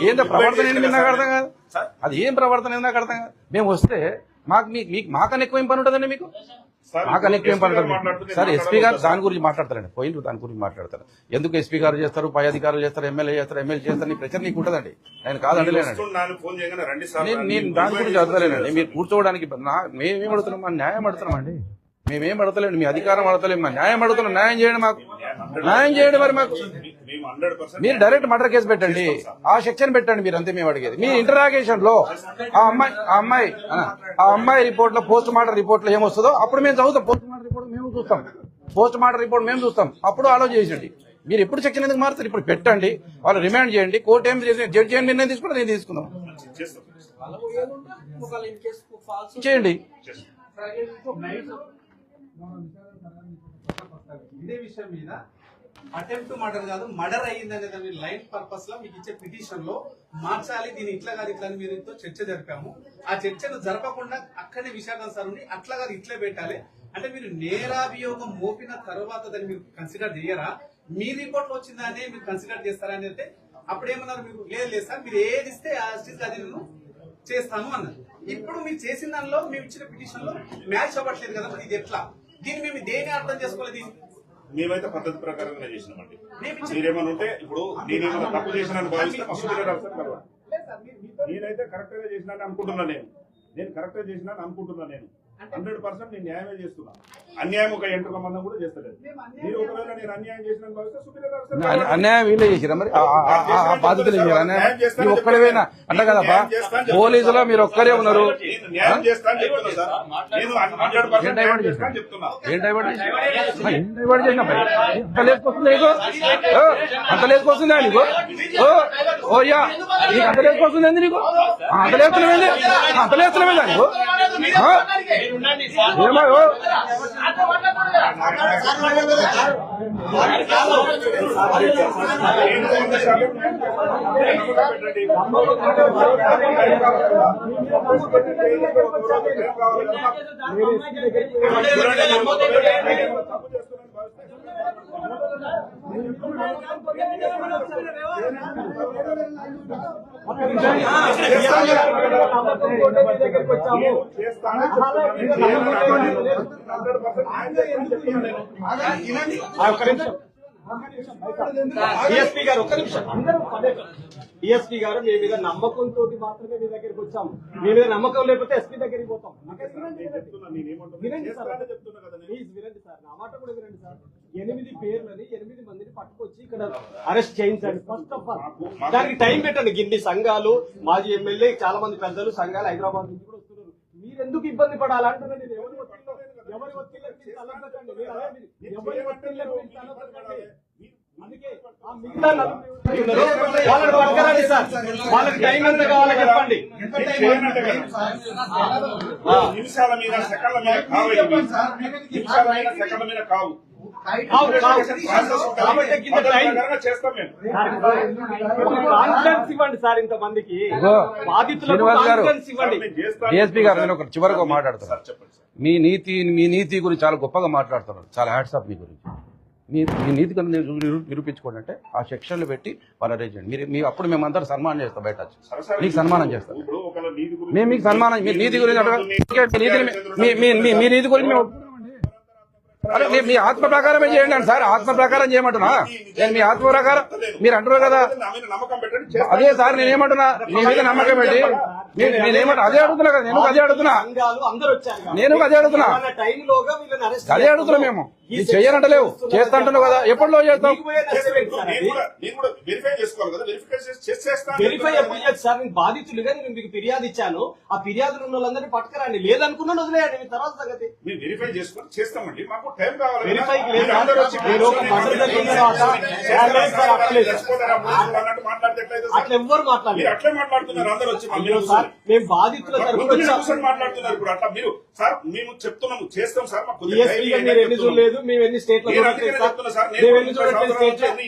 ఏందో ప్రవర్తన ఏంటి నాకు అర్థం కాదు. అది ఏం ప్రవర్తన ఏందో నాకు అర్థం కాదు. మేము వస్తే మాకన్నా ఎక్కువ ఏం పని ఉంటుందండి మీకు? మాకన్నా ఎక్కువ ఏం పని ఉంటుంది సార్? ఎస్పీ గారు దాని గురించి మాట్లాడతారండి, పోయిండు దాని గురించి మాట్లాడతారు. ఎందుకు ఎస్పీ గారు చేస్తారు, పై అధికారులు చేస్తారు, ఎమ్మెల్యే చేస్తారు, ఎమ్మెల్యే చేస్తారు, నీ ప్రచారం నీకు ఉంటుందండి. నేను కాదంటలేనండి, నేను దాని గురించి అడతలేనండి. మీరు కూర్చోవడానికి మేమేం అడుగుతున్నాం? మా న్యాయం అడుగుతున్నామండి. మేమేం అడతలేండి, మీ అధికారం అడతలేము, మా న్యాయం అడుగుతున్నాం. న్యాయం చేయండి, మాకు న్యాయం చేయండి. మరి మాకు మీరు డైరెక్ట్ మర్డర్ కేసు పెట్టండి, ఆ సెక్షన్ పెట్టండి. మీరు అంతే మేము అడిగేది. మీ ఇంటరాగేషన్ లో ఆ అమ్మాయి రిపోర్ట్ లో, పోస్ట్ మార్టం రిపోర్ట్ లో ఏమొస్తుందో అప్పుడు మేము చదువుతాం. పోస్ట్ మార్టం రిపోర్ట్ మేము చూస్తాం, పోస్ట్ మార్టం రిపోర్ట్ మేము చూస్తాం. అప్పుడు ఆలోచించండి. మీరు ఎప్పుడు సెక్షన్ ఎందుకు మారుతారు? ఇప్పుడు పెట్టండి, వాళ్ళు రిమాండ్ చేయండి, కోర్టు ఏం జడ్జి ఏం నిర్ణయం తీసుకుంటే నేను తీసుకుందాం చేయండి. ఇదే విషయం మీద అటెంప్ట్ మర్డర్ కాదు, మర్డర్ అయ్యిందనే దాని లైన్ పర్పస్ లో మీకు ఇచ్చే పిటిషన్ లో మార్చాలి, దీని ఇట్లా కాదు ఇట్లా అని మీరు చర్చ జరిపాము. ఆ చర్చను జరపకుండా అక్కడే విషాదం సార్ ఉండి అట్లా కాదు ఇట్లే పెట్టాలి అంటే మీరు నేరాభియోగం మోపిన తర్వాత దాన్ని మీరు కన్సిడర్ చేయరా? మీ రిపోర్ట్ లో వచ్చిందానే మీరు కన్సిడర్ చేస్తారా అని అంటే అప్పుడేమన్నారు మీరు? లేదు సార్, మీరు ఏది ఇస్తే ఆ స్టేజ్ అది నేను చేస్తాను అన్నారు. ఇప్పుడు మీరు చేసిన దానిలో మేము ఇచ్చిన పిటిషన్ లో మ్యాచ్ అవ్వట్లేదు కదా, మరి ఇది ఎట్లా? దీన్ని మేము దేని అర్థం చేసుకోవాలి? మేమైతే పద్ధతి ప్రకారంగా చేసినామండి. మీరేమన్నా ఉంటే ఇప్పుడు నేనేమన్నా తప్పు చేసినాను భావిస్తే ఫస్ట్ నేనైతే కరెక్ట్ గా చేసినాను అనుకుంటున్నాను. నేను కరెక్ట్ గా చేసినాను అనుకుంటున్నాను. నేను 100% నేను న్యాయమే చేస్తున్నా. అన్యాయం ఒక ఎంటర్ సంబంధం కూడా చేస్తలేదు. మీరు ఒకవేళ నేను అన్యాయం చేసినాను భావిస్తే సుపీరియర్ అన్యాయం వీళ్ళే చేసిరా? మరి ఆ బాధ్యతలు మీరు ఒక్కడేనా అంట కదబ్బా? పోలీసులో మీరు ఒక్కరే ఉన్నారు. న్యాయం చేస్తాను చెప్తున్నా సార్. నేను 100% న్యాయం చేస్తాను చెప్తున్నా. ఏం డైవర్ట్ చేసినా అంత లేసుకొస్తుందా నీకు? అంత లేసుకొస్తుందా నీకు? ఓయ్యా నీకు అంత లేసుకొస్తుంది ఏంది? నీకు అంత లేస్తున్నామేంది? అంత లేస్తున్నామేందా నీకు? ఏమో డిఎస్పీ గారు ఒక్క నిమిషం, డిఎస్పీ గారు మీ మీద నమ్మకంతో మాత్రమే మీ దగ్గరికి వచ్చాము. మీ మీద నమ్మకం లేకపోతే ఎస్పీ దగ్గరికి పోతాం. వినండి సార్, నా మాట కూడా వినండి సార్. 8 పేర్లని 8 మందిని పట్టుకొచ్చి ఇక్కడ అరెస్ట్ చేయించండి. ఫస్ట్ ఆఫ్ ఆల్ దానికి టైం పెట్టండి. గిన్ని సంఘాలు, మాజీ ఎమ్మెల్యే, చాలా మంది పెద్దలు సంఘాలు హైదరాబాద్ నుంచి కూడా వస్తున్నారు. మీరు ఎందుకు ఇబ్బంది పడాలంటున్నారు? ఎవరి ఒత్తిళ్ళకి అందుకే వాళ్ళని పట్టుకురండి సార్. వాళ్ళకి టైం ఎంత కావాలో చెప్పండి. నిమిషాల మీద సెకండ్ల మీద కావు, నిమిషాల మీద సెకండ్ల మీద కావు. కాన్ఫిడెన్స్ ఇవ్వండి సార్ ఇంతమందికి. డిఎస్పీ గారు నేను ఒక చివరిగా మాట్లాడుతున్నాను. మీ నీతి గురించి చాలా గొప్పగా మాట్లాడుతున్నారు. చాలా హ్యాట్స్ ఆఫ్ మీ గురించి. మీ నీతి కన్నా నిరూపించుకోండి అంటే ఆ సెక్షన్లు పెట్టి వాళ్ళు అరేంజ్ చేయండి. మీరు అప్పుడు మేమందరూ సన్మానం చేస్తాం. బయట మీకు సన్మానం చేస్తాం. మేము మీకు సన్మానం, మీ నీతి గురించి మీ నీతి గురించి మేము అరే మీ ఆత్మ ప్రకారమే చేయండి అండి సార్. ఆత్మ ప్రకారం చేయమంటున్నా నేను. మీ ఆత్మ ప్రకారం మీరు అంటున్నారు కదా, అదే సార్ నేనేమంటున్నా. మీ మీద నమ్మకం పెట్టి నేనేమంటా అదే అడుగుతున్నా కదా. నేను అదే అడుగుతున్నా, నేను అదే అడుగుతున్నా, అదే అడుగుతున్నా. మేము ఇది చెయ్యనంటలేవు, చేస్తా అంటున్నావు కదా. ఎప్పటిలో చేస్తాం? వెరిఫై ఎప్పుడు చేస్తారు? నేను బాధితులుగా నేను మీకు ఫిర్యాదు ఇచ్చాను. ఆ ఫిర్యాదులు ఉన్న వాళ్ళందరినీ పట్టుకురండి. లేదనుకున్నాను వదిలేయండి. మీ తర్వాత సంగతి వెరిఫై చేసుకొని చేస్తామండి. మాకు టైం కావాలి. అట్లా ఎవ్వరు మాట్లాడారు. అట్లే మాట్లాడుతున్నారు అందరూ వచ్చి. మేము బాధితుల తరఫున మాట్లాడుతున్నారు ఇప్పుడు. అట్లా మీరు సార్ మేము చెప్తున్నాము చేస్తాం సార్. మాకు మీరు ఎన్ని చూడలేదు, మేము ఎన్ని స్టేట్ లో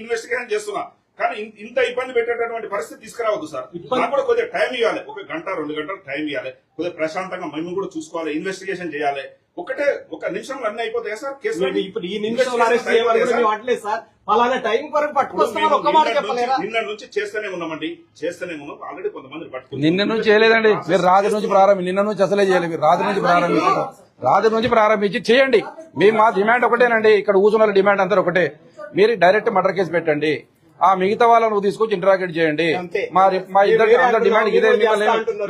ఇన్వెస్టిగేషన్ చేస్తున్నా. కానీ ఇంత ఇబ్బంది పెట్టేటటువంటి పరిస్థితి తీసుకురావద్దు సార్. నాకు కూడా కొద్దిగా టైం ఇవ్వాలి, 1 గంట 2 గంటలు టైం ఇవ్వాలి, కొద్దిగా ప్రశాంతంగా మేము కూడా చూసుకోవాలి, ఇన్వెస్టిగేషన్ చేయాలి. ఒక నిమిషంలో అన్ని అయిపోతాయా సార్? కేసు ఇప్పుడు ఈ నిమిషంలో అరెస్ట్ చేయమని కూడా మేము అనలేదు సార్. పలానా టైం వరకు పట్టుకొస్తున్నాం, ఒక్క మాట చెప్పలేరా? నిన్న నుంచి చేస్తూనే ఉన్నామండి, చేస్తూనే ఉన్నాం. ఆల్రెడీ కొంతమంది పట్టుకుని నిన్న నుంచి చేయలేదండి, మీరు రాత్రి నుంచి ప్రారంభించి, నిన్న నుంచి అసలే చేయలేదు. మీరు రాత్రి నుంచి ప్రారంభించి చేయండి. మేము మా డిమాండ్ ఒకటేనండి, ఇక్కడ కూర్చున్న డిమాండ్ అంతా ఒకటే, మీరు డైరెక్ట్ మర్డర్ కేసు పెట్టండి, ఆ మిగతా వాళ్ళను తీసుకొచ్చి ఇంటరాగేట్ చేయండి. మా ఇద్దరు అందరి డిమాండ్ ఇదే.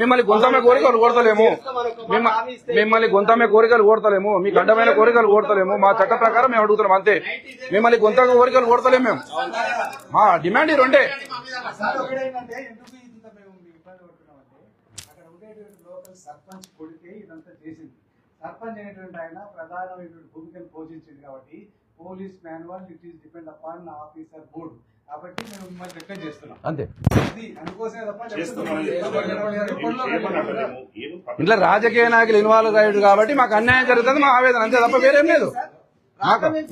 మిమ్మల్ని గొంతమే కోరికలు కోరతలేము, మిమ్మల్ని గొంతమే కోరికలు కోరతలేము, మీకు అడ్డమైన కోరికలు కోరతలేము. మా చట్ట ప్రకారం మేము అడుగుతున్నాం అంతే. మిమ్మల్ని గొంత కోరికలు కోరతలేము మేము. మా డిమాండ్ ఈ రెండే. సర్పంచ్ కొడితే ఇదంతా చేసింది. సర్పంచ్ అనేటువంటి ఆయన ప్రధానమైనటువంటి భూమికను పోషించింది కాబట్టి police manual it is depend upon officer board. కాబట్టి మేము మిమ్మల్ని రిక్వెస్ట్ చేస్తున్నాం అంతే. అందుకోసమే తప్ప ఇట్లా రాజకీయ నాయకులు ఇన్వాల్వ్ అయ్యాడు కాబట్టి మాకు అన్యాయం జరుగుతుంది, మా ఆవేదన అంతే తప్ప వేరేం లేదు.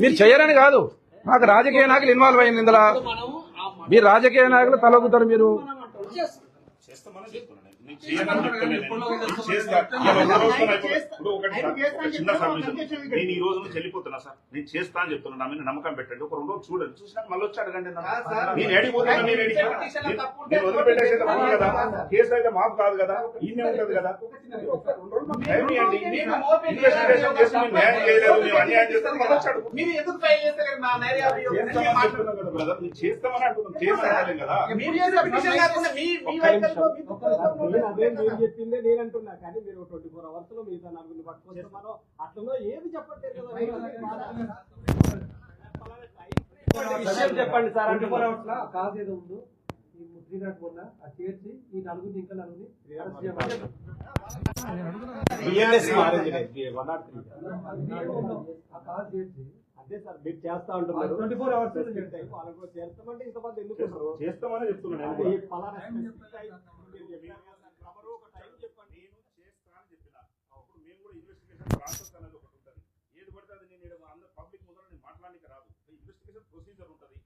మీరు చేయరని కాదు, మాకు రాజకీయ నాయకులు ఇన్వాల్వ్ అయింది ఇందులో. మీరు రాజకీయ నాయకులు తలొగ్గుతారు. మీరు చిన్న సబ్మిషన్, నేను ఈ రోజు నుంచి వెళ్ళిపోతున్నా సార్, నేను చేస్తా అని చెప్తున్నా. నా మీద నమ్మకం పెట్టండి, ఒక 2 రోజులు చూడండి, చూసినాక మళ్ళీ వచ్చి అడగండి. నేను ఏడిపోతున్నా, నేను వదిలిపెట్టేసి కదా. కేసు అయితే మాకు కాదు కదా, ఈయనే ఉంటది కదా. 2 రోజులు టైం ఇవ్వండి, ఇన్వెస్టిగేషన్ చేసి మేము న్యాయం చేయలేదు, మేము అన్యాయం చేస్తాం, మళ్ళీ వచ్చి అడుగు. బ్రదర్, నేను చేస్తామని అంటున్నాం, చేస్తాం కదా. చెప్పిందే నేను అంటున్నా, కానీ మీరు 24 hours లో మిగతా 4 పట్టుకొస్తామో అట్లనో ఏది చెప్పట్లేదు విషయం చెప్పండి సార్. 24 hours లో ఆ కాజ్ ఏదో ఉందో ఈ ముద్రినట్టు వల్ల అది చేర్చి ఈ 4 ఇంకా 4 అరెస్ట్ చేయమని ఆ కాజ్ చేర్చి అదే సార్ మీరు చేస్తా ఉంటున్నారు. 24 hours వాళ్ళకు చేస్తామంటే ఇంతమంది ఎందుకు చేస్తామని చెప్తున్నాను. ప్రాసెస్ అనేది ఒకటి ఉంటుంది, ఏది పడితే అది నేను అందరు పబ్లిక్ ముందర నేను మాట్లాడడానికి రాదు. ఇన్వెస్టిగేషన్ ప్రొసీజర్ ఉంటుంది,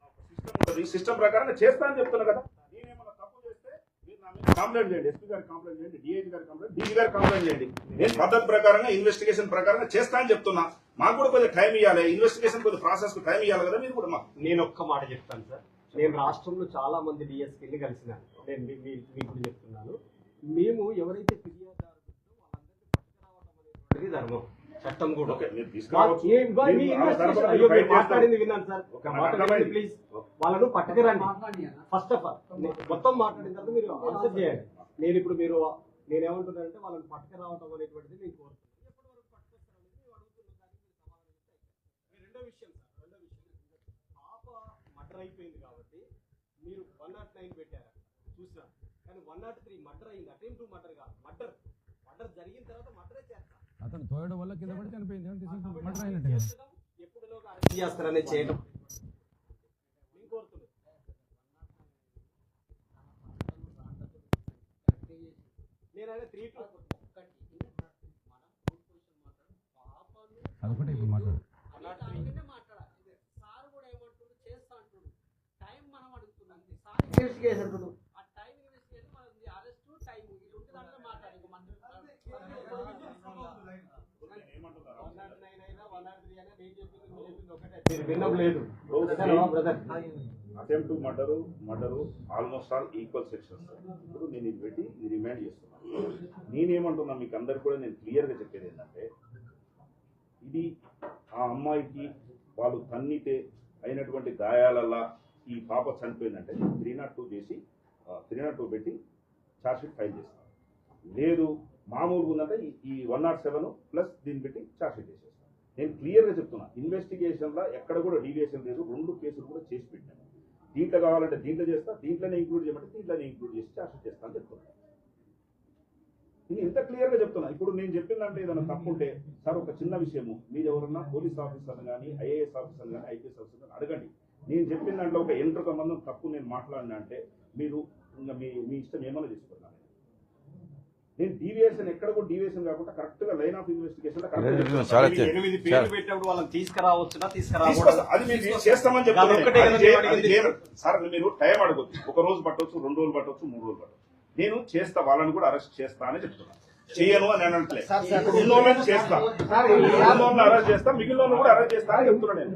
ఒక సిస్టమ్ ఉంటుంది. సిస్టమ్ ప్రకారం చేస్తా అని చెప్తున్నా కదా. నేనేమన్నా తప్పు చేస్తే మీరు నా మీద కంప్లైంట్ చేయండి, ఎస్పీ గారికి కంప్లైంట్ చేయండి, డిఐజీ గారికి కంప్లైంట్, డీజీ గారికి కంప్లైంట్ చేయండి. నేను పద్ధతి ప్రకారంగా ఇన్వెస్టిగేషన్ ప్రకారంగా చేస్తా అని చెప్తున్నా. మాకు కూడా కొద్దిగా టైం ఇవ్వాలి, ఇన్వెస్టిగేషన్ కొద్దిగా ప్రాసెస్ కు టైం ఇవ్వాలి కదా. మీరు కూడా మాకు నేను ఒక్క మాట చెప్తాను సార్. నేను రాష్ట్రంలో చాలా మంది డిఎస్పీని కలిసినాను, నేను మీకు చెప్తున్నాను. మేము ఎవరైతే ఫిర్యాదుదారు ధర్మం చట్టం కూడా మాట్లాడింది విన్నాను సార్. ఒక మాట ప్లీజ్, వాళ్ళను పట్టుకురండి. ఫస్ట్ ఆఫ్ ఆల్ మొత్తం మాట్లాడిన తర్వాత మీరు ఆన్సర్ చేయండి. నేను ఇప్పుడు నేనేమంటున్నానంటే వాళ్ళని పట్టుకురావడం అనేటువంటిది నేను కోరుతున్నాను. ఎప్పటి వరకు పట్టుకొస్తారనేది అడుగుతున్నాను. రెండో విషయం పాప మర్డర్ అయిపోయింది కాబట్టి మీరు 109 పెట్టారు చూసా, కానీ 103 మర్డర్ అయింది. అటెంప్ట్ టు మర్డర్ కాదు, మర్డర్ జరిగిన తర్వాత మర్డరే చేస్తారు. అతను తోయడం వల్ల కింద పడి చనిపోయింది. ఎప్పుడు అరెస్ట్ చేస్తారనే చేయడం నేను కోరుతున్నాను. నేనైనా 3 to అదొకటే ఇప్పుడు మాట్లాడు. Attempt murder almost all equal sections. ఇప్పుడు నేను ఇది పెట్టి ఇది రిమైండ్ చేస్తున్నాను. నేనేమంటున్నా మీకు అందరికి కూడా నేను క్లియర్గా చెప్పేది ఏంటంటే, ఇది ఆ అమ్మాయికి వాళ్ళు తన్నితే అయినటువంటి గాయాలల్లా ఈ పాప చనిపోయిందంటే 302 చేసి 302 పెట్టి ఛార్జ్షీట్ ఫైల్ చేస్తాను. లేదు మామూలుగా ఉందంటే ఈ 107 ప్లస్ దీన్ని పెట్టి ఛార్జ్షీట్ చేసేస్తాను. నేను క్లియర్గా చెప్తున్నా, ఇన్వెస్టిగేషన్లో ఎక్కడ కూడా డీవియేషన్ లేదు. 2 కేసులు కూడా చేసి పెట్టాను. దీంట్లో కావాలంటే దీంట్లో చేస్తా, దీంట్లోనే ఇంక్లూడ్ చేయమంటే దీంట్లోనే ఇంక్లూడ్ చేసి ఛార్జ్షీట్ చేస్తాను చెప్తున్నాను. నేను ఇంత క్లియర్గా చెప్తున్నా. ఇప్పుడు నేను చెప్పిందంటే ఏదైనా తప్పుంటే సార్ ఒక చిన్న విషయము, మీరు ఎవరన్నా పోలీస్ ఆఫీసర్ని కానీ ఐఏఎస్ ఆఫీసర్ని కానీ ఐపీఎస్ ఆఫీసర్ కానీ అడగండి. నేను చెప్పిన దాంట్లో ఒక ఎంట్ర సంబంధం తప్పు నేను మాట్లాడినా అంటే మీరు ఇంకా మీ ఇష్టం ఏమన్నా చేసుకున్నాను. నేను డీవియేషన్ ఎక్కడ కూడా డీవియేషన్ కాకుండా కరెక్ట్ గా లైన్ ఆఫ్ ఇన్వెస్టిగేషన్ చాలా 8 పేర్లు పెట్టినప్పుడు వాళ్ళని తీసుకురావచ్చునా అది మేము చేస్తామని చెప్తాను. అదొక్కటే కదా మేము అడిగింది. సార్ మీరు టైం అడగొచ్చు, 1 రోజు పట్టవచ్చు, 2 రోజులు పట్టవచ్చు, 3 రోజులు పట్టవచ్చు. నేను చేస్తా, వాళ్ళని కూడా అరెస్ట్ చేస్తా అని చెప్తున్నా. చేయను అని అనట్లే, ఉన్నోళ్ళని చేస్తా, ఉన్నోళ్ళని అరెస్ట్ చేస్తా, మిగిలిన కూడా అరెస్ట్ చేస్తా అని చెప్తున్నా. నేను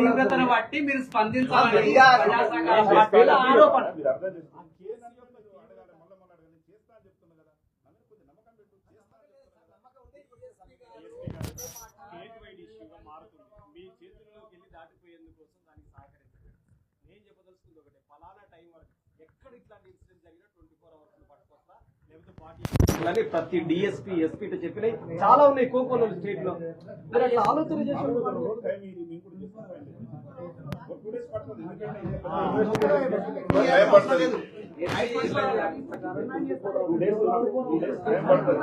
తీవ్రతను బట్టి మీరు స్పందించాలని మీరు అర్థం చేసుకోండి. మీ చేతుల్లోకి వెళ్ళి దాటిపోయేందుకోసం దానికి సహకరించండి. నేను చెప్పదలుచుకుంది ఒకటే, ఫలానా టైం వరకు ఎక్కడ ఇట్లాంటి ఇన్సిడెంట్ జరిగినా 24 అవర్స్ పట్టుకొస్తా, లేకపోతే పార్టీ ప్రతి డిఎస్పీ ఎస్పీ చెప్పినాయి చాలా ఉన్నాయి కోకోనల్ స్టేట్ లో. మరి అట్లా ఆలోచన చేసి టైం ఇది మేము కూడా చేస్తాం. 2 డేస్ పడుతుంది, ఎందుకంటే టైం పడుతుంది. 2 డేస్ టైం పడుతుంది.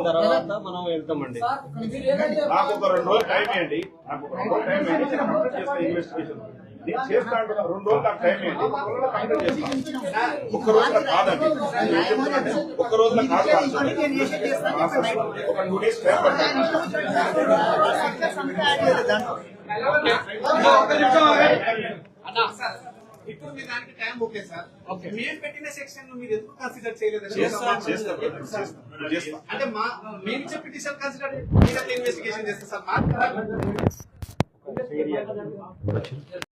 తర్వాత మనం వెళ్తామండి. నాకు ఒక 2 రోజులు టైం ఇవ్వండి, నాకు ఒక 2 రోజులు టైం ఇవ్వండి, నేను కంప్లీట్ చేస్తా ఇన్వెస్టిగేషన్. నేను చేస్తా అంటున్నా, 2 రోజులు నాకు టైం ఇవ్వండి, 1 రోజులో కంప్లీట్ చేస్తా. 1 రోజులో కాదండి, నేను చెప్తున్నానంటే 1 రోజులో కాదు, ఒక 2 డేస్ టైం పడుతుంది. ఇప్పుడు మీ దానికి టైం ఓకే సార్. మేము పెట్టిన సెక్షన్ మీరు ఎందుకు కన్సిడర్ చేయలేదు? చేస్తా. అంటే మేము ఇచ్చే పిటిషన్ కన్సిడర్ ఇన్వెస్టిగేషన్ చేస్తే సార్